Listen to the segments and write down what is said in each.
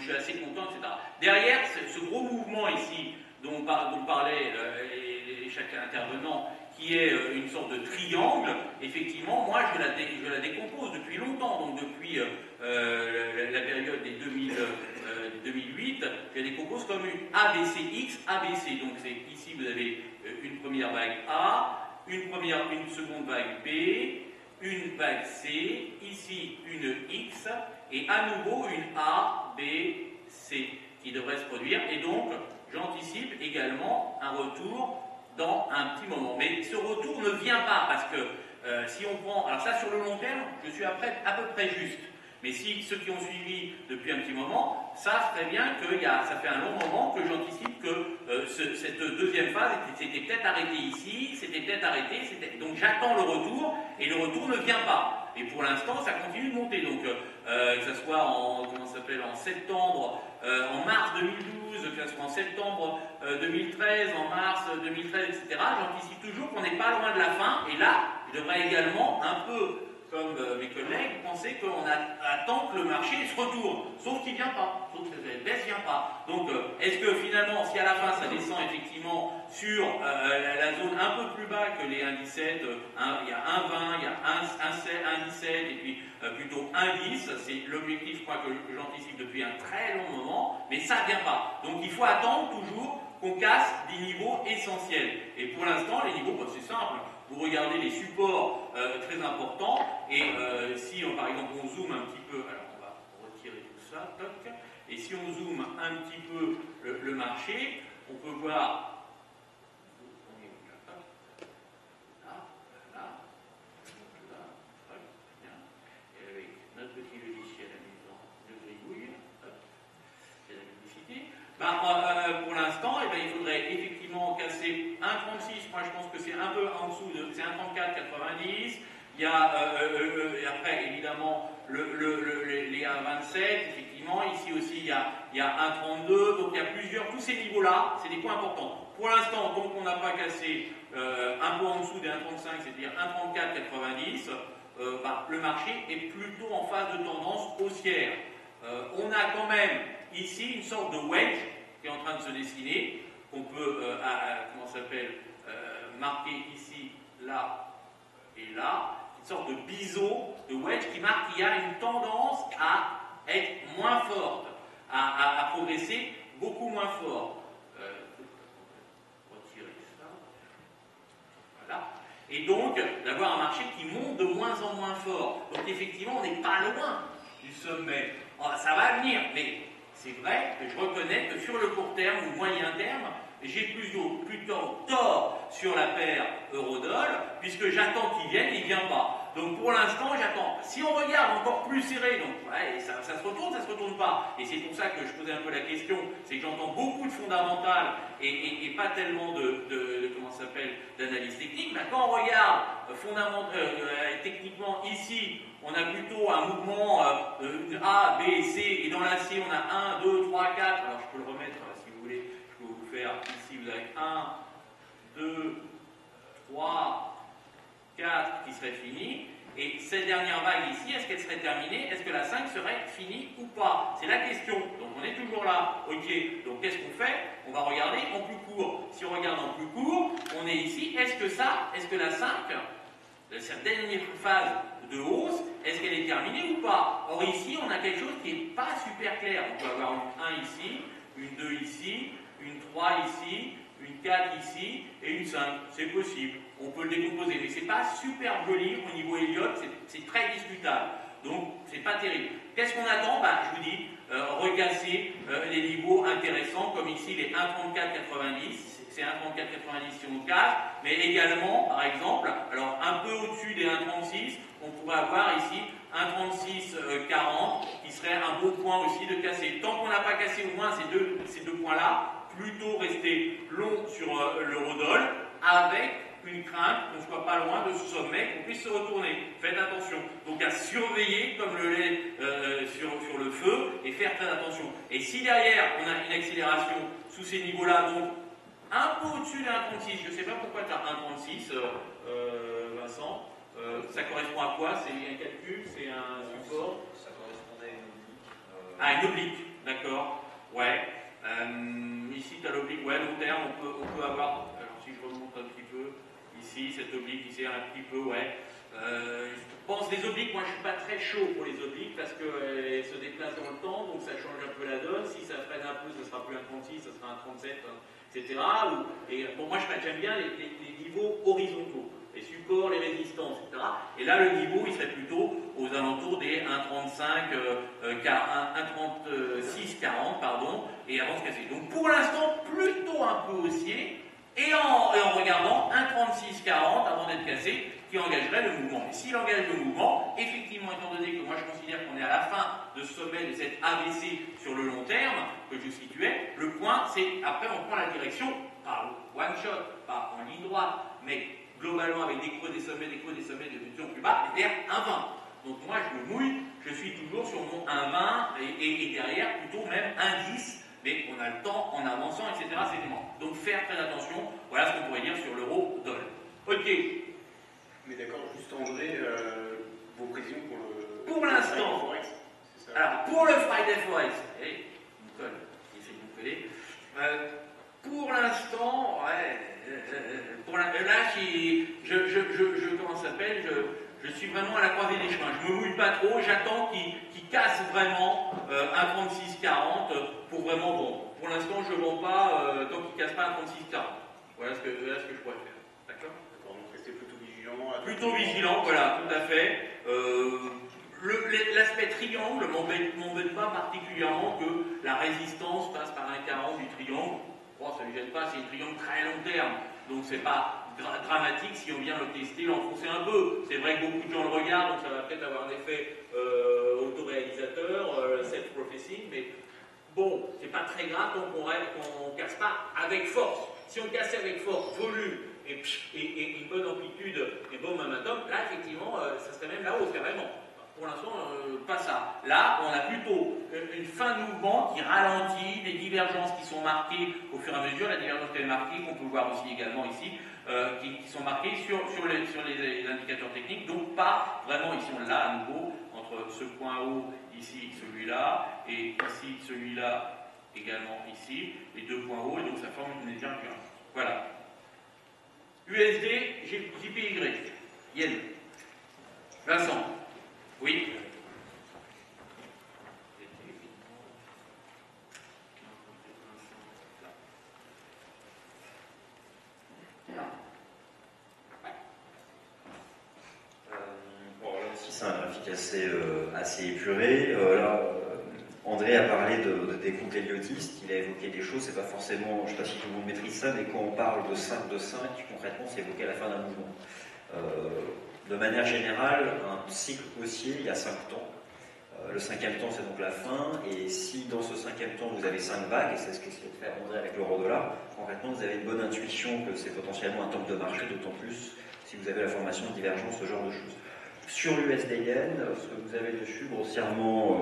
je suis assez content, etc. Derrière, ce gros mouvement ici, dont parlait chaque intervenant, qui est une sorte de triangle, effectivement, moi je la décompose depuis longtemps, donc depuis la période des 2008, je la décompose comme une ABCX, ABC. Donc ici vous avez une première vague A, une seconde vague B, une vague C, ici une X, et à nouveau une A, B, C, qui devrait se produire, et donc j'anticipe également un retour dans un petit moment. Mais ce retour ne vient pas, parce que si on prend, alors ça sur le long terme, je suis à peu près juste. Mais si ceux qui ont suivi depuis un petit moment savent très bien que ça fait un long moment que j'anticipe que cette deuxième phase s'était peut-être arrêtée ici, c'était peut-être arrêté, donc j'attends le retour, et le retour ne vient pas. Et pour l'instant, ça continue de monter. Donc, que ce soit en septembre, en mars 2012, que ce soit en septembre 2013, en mars 2013, etc., j'anticipe toujours qu'on n'est pas loin de la fin. Et là, je devrais également un peu, comme mes collègues, penser qu'on attend que le marché se retourne, sauf qu'il ne vient pas, sauf que la baisse ne vient pas. Donc, est-ce que finalement, si à la fin ça descend effectivement sur la zone un peu plus bas que les 1,17, il y a 1,20, il y a 1,17 et puis plutôt 1,10, c'est l'objectif, je crois, que j'anticipe depuis un très long moment, mais ça ne vient pas. Donc, il faut attendre toujours qu'on casse des niveaux essentiels. Et pour l'instant, les niveaux, c'est simple. Vous regardez les supports très importants, et si par exemple on zoome un petit peu, alors on va retirer tout ça, toc, et si on zoome un petit peu le marché, on peut voir, on est où là, là, bien, et avec notre petit logiciel amusant de gribouille, c'est la publicité. Pour l'instant, il faudrait effectivement casser 1,36. Moi, je pense que c'est un peu en dessous de. C'est 1,34,90. Il y a après, évidemment, les 1,27. Effectivement, ici aussi, il y a 1,32. Donc, il y a plusieurs. Tous ces niveaux-là, c'est des points importants. Pour l'instant, donc, on n'a pas cassé un peu en dessous des 1,35, c'est-à-dire 1,34,90. Le marché est plutôt en phase de tendance haussière. On a quand même ici une sorte de wedge qui est en train de se dessiner, qu'on peut marquer ici, là et là, une sorte de biseau, de wedge qui marque qu'il y a une tendance à être moins forte, à progresser beaucoup moins fort. Retirer ça. Voilà. Et donc, d'avoir un marché qui monte de moins en moins fort. Donc effectivement, on n'est pas loin du sommet. Ça va venir, mais c'est vrai que je reconnais que sur le court terme ou moyen terme, j'ai plutôt tort sur la paire euro-dollar, puisque j'attends qu'il vienne et il ne vient pas. Donc pour l'instant, j'attends. Si on regarde encore plus serré, donc ouais, ça se retourne, ça se retourne pas. Et c'est pour ça que je posais un peu la question, c'est que j'entends beaucoup de fondamentales et pas tellement d'analyse technique. Mais quand on regarde techniquement ici, on a plutôt un mouvement A, B, C, et dans la C, on a 1, 2, 3, 4. Alors je peux le remettre si vous voulez. Je peux vous faire ici, vous avez 1, 2, 3, 4 qui serait fini. Et cette dernière vague ici, est-ce qu'elle serait terminée? Est-ce que la 5 serait finie ou pas? C'est la question. Donc on est toujours là. Ok, donc qu'est-ce qu'on fait? On va regarder en plus court. Si on regarde en plus court, on est ici. Est-ce que la 5, cette dernière phase de hausse, est-ce qu'elle est terminée ou pas? Or ici, on a quelque chose qui n'est pas super clair. On peut avoir une 1 ici, une 2 ici, une 3 ici, une 4 ici et une 5. C'est possible. On peut le décomposer, mais c'est pas super joli au niveau Elliott, c'est très discutable. Donc, c'est pas terrible. Qu'est-ce qu'on attend? Je vous dis, recasser les niveaux intéressants, comme ici les 1,3490. C'est 1,3490 si on casse, mais également, par exemple, alors un peu au-dessus des 1,36, on pourrait avoir ici 1,3640 qui serait un beau point aussi de casser. Tant qu'on n'a pas cassé au moins ces deux points-là, plutôt rester long sur l'eurodoll avec une crainte qu'on ne soit pas loin de ce sommet, qu'on puisse se retourner. Faites attention. Donc à surveiller comme le lait sur le feu et faire très attention. Et si derrière on a une accélération sous ces niveaux-là, donc un peu au-dessus d'un 1,36, je ne sais pas pourquoi tu as 1,36, Vincent, ça correspond à quoi? C'est un calcul? C'est un support? Ça correspondait à une oblique. Ah, une oblique. d'accord. Ouais. Ici, tu as l'oblique, ouais, long terme, on peut avoir, alors si je remonte un petit peu, ici, cette oblique, ici, un petit peu, ouais. Je pense des obliques, moi je suis pas très chaud pour les obliques parce qu'elles se déplacent dans le temps, donc ça change un peu la donne. Si ça freine un peu, ça sera plus un 36, ça sera un 37, hein, etc. Et bon, moi j'aime bien les niveaux horizontaux, les supports, les résistances, etc. Et là, le niveau, il serait plutôt aux alentours des 1,35, 1,36, 40, pardon, et avant de se casser. Donc pour l'instant, plutôt un peu haussier, et en regardant 1,36, 40 avant d'être cassé, qui engagerait le mouvement. Et s'il engage le mouvement, effectivement, étant donné que moi je considère qu'on est à la fin de ce sommet, de cette ABC sur le long terme que je situais, le point, c'est après on prend la direction, pas one shot, pas en ligne droite, mais globalement avec des creux, des sommets, des creux, des sommets, des plus plus bas, et vers 1,20. Donc moi je me mouille, je suis toujours sur mon 1,20 et derrière plutôt même 1,10, mais on a le temps en avançant, etc. Donc faire très attention, voilà ce qu'on pourrait dire sur l'euro-dollar. Ok. Mais d'accord, juste André, vos prévisions pour le... Pour l'instant, alors pour le Friday Forex, Nicole, essaye de me coller. Pour l'instant, ouais, là, comment ça s'appelle, je suis vraiment à la croisée des chemins. Je me mouille pas trop, j'attends qu'il casse vraiment un 36,40 pour vraiment bon. Pour l'instant, je ne vends pas tant qu'il ne casse pas un 36,40. Voilà ce que je pourrais faire. D'accord ? Donc restez plutôt vigilant. Plutôt vigilant, voilà, tout à fait. L'aspect triangle m'embête pas particulièrement que la résistance passe par un 40 du triangle. Bon, ça ne lui gêne pas, c'est un triangle très long terme, donc c'est pas dramatique si on vient le tester, l'enfoncer un peu. C'est vrai que beaucoup de gens le regardent, donc ça va peut-être avoir un effet autoréalisateur, self-professing, mais bon, c'est pas très grave tant qu'on casse pas avec force. Si on cassait avec force, volume, et une bonne amplitude et bon momentum, là effectivement ça serait même la hausse carrément. Pour l'instant, pas ça. Là, on a plutôt une fin de mouvement qui ralentit, des divergences qui sont marquées au fur et à mesure, la divergence qu'elle est marquée, qu'on peut voir aussi également ici, qui sont marquées sur les indicateurs techniques, donc pas vraiment ici on l'a à nouveau entre ce point haut, ici celui-là, et ici celui-là également ici, les deux points hauts, et donc ça forme une divergence. Voilà. USD, JPY, Yen. Vincent. Oui. Bon, là aussi c'est un graphique assez épuré. André a parlé des comptes héliotistes, il a évoqué des choses, c'est pas forcément, je ne sais pas si tout le monde maîtrise ça, mais quand on parle de 5 de 5, concrètement c'est évoqué à la fin d'un mouvement. De manière générale, un cycle haussier, il y a 5 temps. Le 5e temps, c'est donc la fin, et si dans ce 5e temps, vous avez 5 vagues, et c'est ce qu'essaie de faire André avec l'euro-dollar, concrètement, vous avez une bonne intuition que c'est potentiellement un temps de marché, d'autant plus si vous avez la formation de divergence, ce genre de choses. Sur l'USD-Yen, ce que vous avez dessus, grossièrement,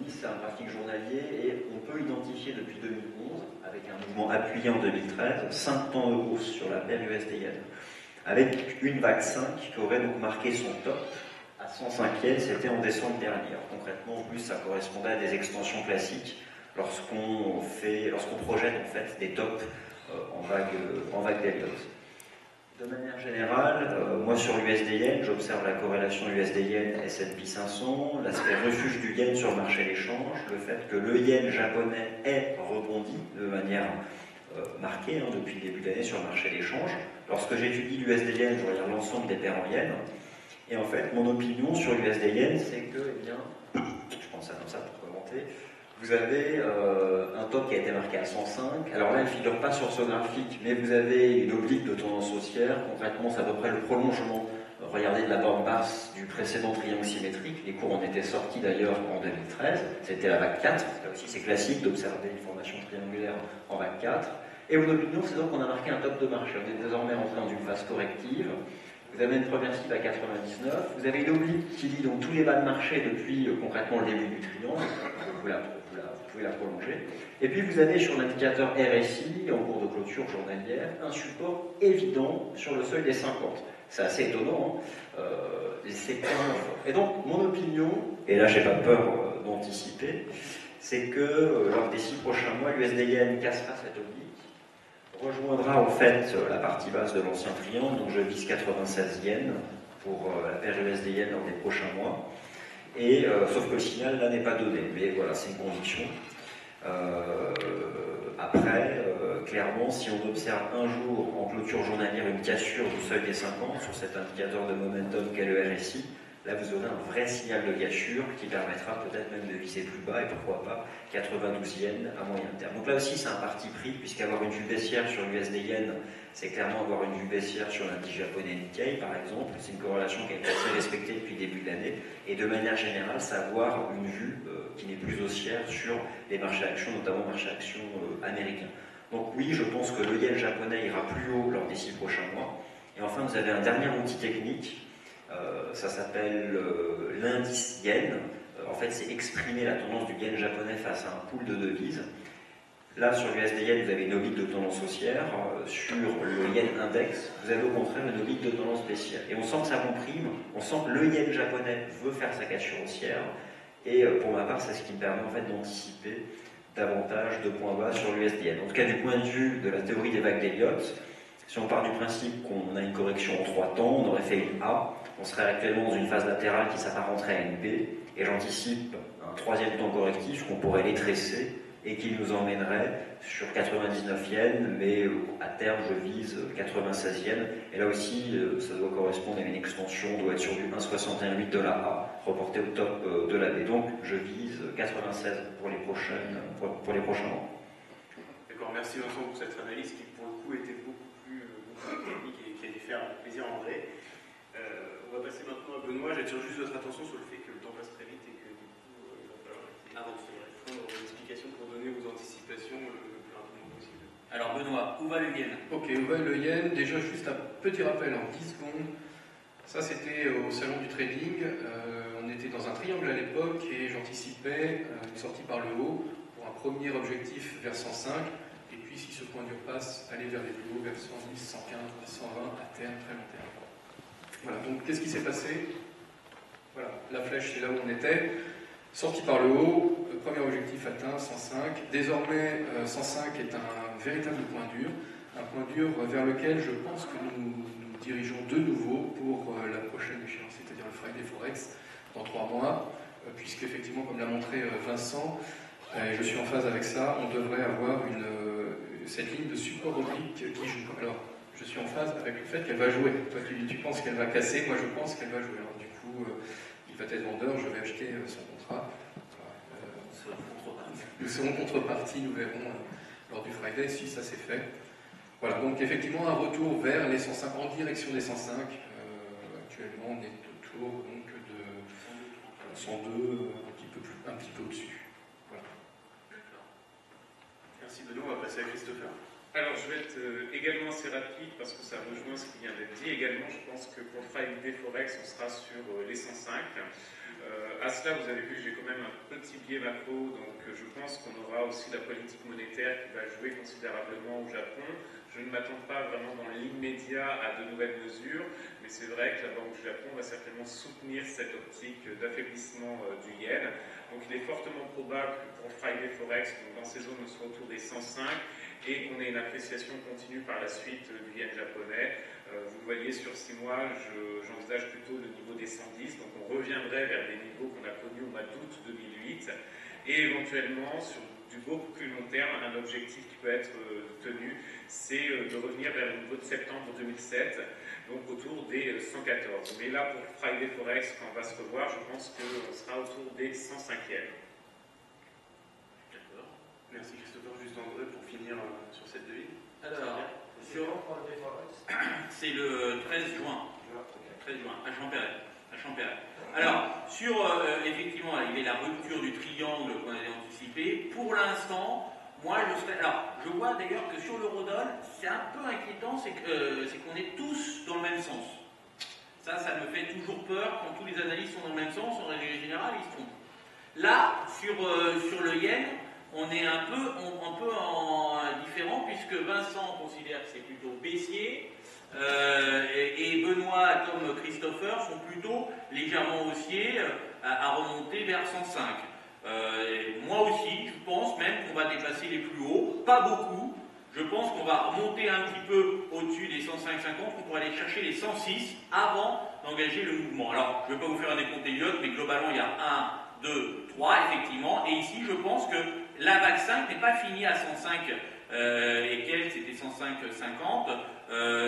c'est un graphique journalier, et on peut identifier depuis 2011, avec un mouvement appuyé en 2013, 5 temps de hausse sur la paire USD-Yen, avec une vague 5 qui aurait donc marqué son top à 105e, c'était en décembre dernier. Alors, concrètement, en plus, ça correspondait à des extensions classiques lorsqu'on projette en fait des tops en vague d'Elliott. De manière générale, moi sur l'USD-Yen, j'observe la corrélation USD-Yen S&P 500, l'aspect refuge du yen sur le marché d'échange, le fait que le yen japonais ait rebondi de manière marquée depuis le début de l'année sur le marché d'échange. Lorsque j'étudie l'USD-Yen, je regarde l'ensemble des paires en yen. Et en fait, mon opinion sur l'USD-Yen, c'est que, eh bien, je prends ça comme ça pour commenter, vous avez un top qui a été marqué à 105. Alors là, elle ne figure pas sur ce graphique, mais vous avez une oblique de tendance haussière. Concrètement, c'est à peu près le prolongement, regardez, de la borne basse du précédent triangle symétrique. Les cours en étaient sortis d'ailleurs en 2013. C'était la vague 4. Là aussi, c'est classique d'observer une formation triangulaire en vague 4. Et mon opinion, c'est donc qu'on a marqué un top de marché. On est désormais entré dans une phase corrective. Vous avez une première cible à 99. Vous avez une oblique qui lie donc tous les bas de marché depuis concrètement le début du triangle. Vous pouvez la prolonger. Et puis vous avez sur l'indicateur RSI, en cours de clôture journalière, un support évident sur le seuil des 50. C'est assez étonnant. C'est pas fort. Et donc, mon opinion, et là j'ai pas peur d'anticiper, c'est que lors des 6 prochains mois, l'USD-Yen cassera cette oblique, rejoindra en fait la partie basse de l'ancien triangle, donc je vise 96 yens pour la paire USD-Yen lors des prochains mois, et sauf que le signal là n'est pas donné, mais voilà, c'est une conviction. Après, clairement, si on observe un jour en clôture journalière une cassure du seuil des 50 sur cet indicateur de momentum qu'est le RSI, là vous aurez un vrai signal de cassure qui permettra peut-être même de viser plus bas et pourquoi pas 92 yens à moyen terme. Donc là aussi c'est un parti pris, puisqu'avoir une vue baissière sur l'USD-Yen, c'est clairement avoir une vue baissière sur l'indice japonais Nikkei par exemple. C'est une corrélation qui a été assez respectée depuis le début de l'année. Et de manière générale, savoir une vue qui n'est plus haussière sur les marchés actions, notamment marchés actions américains. Donc oui, je pense que le yen japonais ira plus haut lors des 6 prochains mois. Et enfin, vous avez un dernier outil technique, ça s'appelle l'indice yen. En fait, c'est exprimer la tendance du yen japonais face à un pool de devises. Là, sur l'USD-Yen, vous avez une oblique de tendance haussière. Sur le yen index, vous avez au contraire une oblique de tendance baissière. Et on sent que ça comprime, on sent que le yen japonais veut faire sa cassure haussière. Et pour ma part, c'est ce qui me permet en fait d'anticiper davantage de points bas sur l'USD-Yen. En tout cas, du point de vue de la théorie des vagues d'Elliott, si on part du principe qu'on a une correction en 3 temps, on aurait fait une A, on serait actuellement dans une phase latérale qui s'apparenterait à une B, et j'anticipe un 3e temps correctif qu'on pourrait les tresser et qui nous emmènerait sur 99 yens, mais à terme je vise 96 yens, et là aussi ça doit correspondre à une extension, on doit être sur du 1,61,8 de la A, reporté au top de la B. Donc je vise 96 pour les prochains mois. D'accord, merci Vincent pour cette analyse qui pour le coup était beaucoup plus technique et qui a dû faire plaisir à André. On va passer maintenant à Benoît. J'attire juste votre attention sur le fait que le temps passe très vite et que du coup il va falloir avancer, répondre aux explications pour donner vos anticipations le plus rapidement possible. Alors Benoît, où va le yen? Ok, où va le yen? Déjà juste un petit rappel en 10 secondes. Ça c'était au salon du trading. On était dans un triangle à l'époque et j'anticipais une sortie par le haut pour un premier objectif vers 105. Et puis si ce point dur passe, aller vers les plus hauts, vers 110, 115, 120 à terme, très long terme. Voilà, donc qu'est-ce qui s'est passé? Voilà, la flèche c'est là où on était. Sortie par le haut, premier objectif atteint, 105. Désormais, 105 est un véritable point dur vers lequel je pense que nous nous dirigeons de nouveau pour la prochaine échéance, c'est-à-dire le Friday Forex dans 3 mois, puisque effectivement, comme l'a montré Vincent, je suis en phase avec ça, on devrait avoir cette ligne de support oblique qui joue. Alors, je suis en phase avec le fait qu'elle va jouer. Toi, tu penses qu'elle va casser, moi je pense qu'elle va jouer. Alors, du coup, il va être vendeur, je vais acheter son contrat. Nous serons contrepartie, nous verrons lors du Friday si ça s'est fait. Voilà, donc effectivement un retour vers les 105, en direction des 105. Actuellement, on est autour donc, de 102, un petit peu au-dessus. Voilà. Merci Benoît, on va passer à Christopher. Alors, je vais être également assez rapide parce que ça rejoint ce qui vient d'être dit également. Je pense que pour le Friday Forex, on sera sur les 105. À cela, vous avez vu que j'ai quand même un petit biais macro, donc je pense qu'on aura aussi la politique monétaire qui va jouer considérablement au Japon. Je ne m'attends pas vraiment dans l'immédiat à de nouvelles mesures, mais c'est vrai que la Banque du Japon va certainement soutenir cette optique d'affaiblissement du yen. Donc il est fortement probable que pour le Friday Forex, donc dans ces zones, on soit autour des 105 et qu'on ait une appréciation continue par la suite du yen japonais. Vous le voyez, sur 6 mois, j'envisage plutôt le niveau des 110, donc on reviendrait vers des niveaux qu'on a connus au mois d'août 2008, et éventuellement, sur du beaucoup plus long terme, un objectif qui peut être tenu, c'est de revenir vers le niveau de septembre 2007, donc autour des 114. Mais là, pour Friday Forex, quand on va se revoir, je pense qu'on sera autour des 105e. D'accord. Merci Christopher. Juste André pour finir sur cette devise. Alors, c'est le 13 juin. 13 juin, à Champéret. Alors, sur, effectivement, il y a la rupture du triangle qu'on avait anticipé. Pour l'instant, moi, je vois d'ailleurs que sur l'eurodoll, c'est un peu inquiétant, c'est qu'on est tous dans le même sens. Ça me fait toujours peur quand tous les analystes sont dans le même sens, en règle générale, ils se trompent. Là, sur le yen, on est un peu différent, puisque Vincent considère que c'est plutôt baissier, et Benoît, comme Christopher, sont plutôt légèrement haussiers à remonter vers 105. Moi aussi, pas beaucoup. Je pense qu'on va remonter un petit peu au-dessus des 105,50, on pourrait aller chercher les 106 avant d'engager le mouvement. Alors, je ne vais pas vous faire un décompte Elliott, mais globalement, il y a 1, 2, 3, effectivement. Et ici, je pense que la vague 5 n'est pas finie à 105 et quelques, c'était 105,50.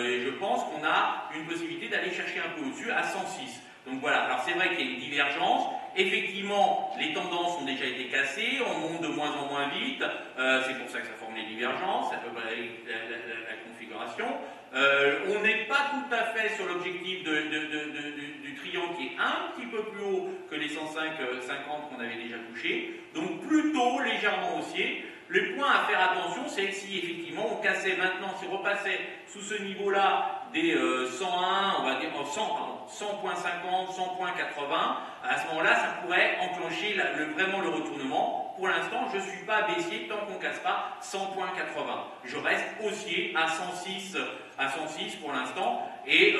Et je pense qu'on a une possibilité d'aller chercher un peu au-dessus à 106. Donc voilà, alors c'est vrai qu'il y a une divergence. Effectivement, les tendances ont déjà été cassées, on monte de moins en moins vite, c'est pour ça que ça forme les divergences, c'est à peu près la configuration. On n'est pas tout à fait sur l'objectif du triangle qui est un petit peu plus haut que les 105,50 qu'on avait déjà touché, donc plutôt légèrement haussier. Le point à faire attention, c'est que si effectivement on cassait maintenant, si on repassait sous ce niveau-là des 101, on va dire 100.50, 100.80, à ce moment-là, ça pourrait enclencher vraiment le retournement. Pour l'instant, je ne suis pas baissier tant qu'on ne casse pas 100.80. Je reste haussier à 106 pour l'instant, et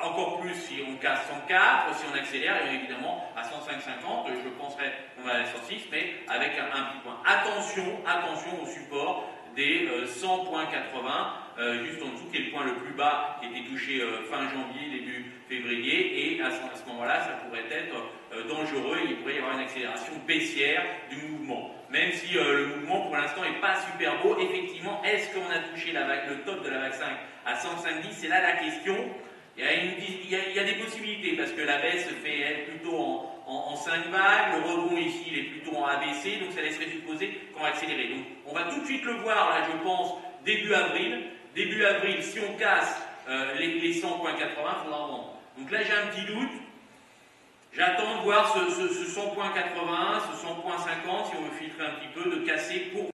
encore plus si on casse 104, si on accélère, et évidemment à 105.50, je penserais qu'on va aller à 106, mais avec un petit point. Attention au support des 100.80, juste en dessous, qui est le point le plus bas qui était touché fin janvier, début février, et à ce moment-là, ça pourrait être dangereux, et il pourrait y avoir une accélération baissière du mouvement. Même si le mouvement pour l'instant n'est pas super beau, effectivement, est-ce qu'on a touché le top de la vague 5 à 105,10? C'est là la question. Il y a des possibilités, parce que la baisse se fait elle, plutôt en 5 vagues, le rebond ici il est plutôt en ABC, donc ça laisserait supposer qu'on va accélérer. Donc on va tout de suite le voir, là je pense, début avril. Début avril, si on casse les 100.80, il faudra vendre. Donc là j'ai un petit doute. J'attends de voir ce 100.80, ce 100.50, si on veut filtrer un petit peu, de casser pour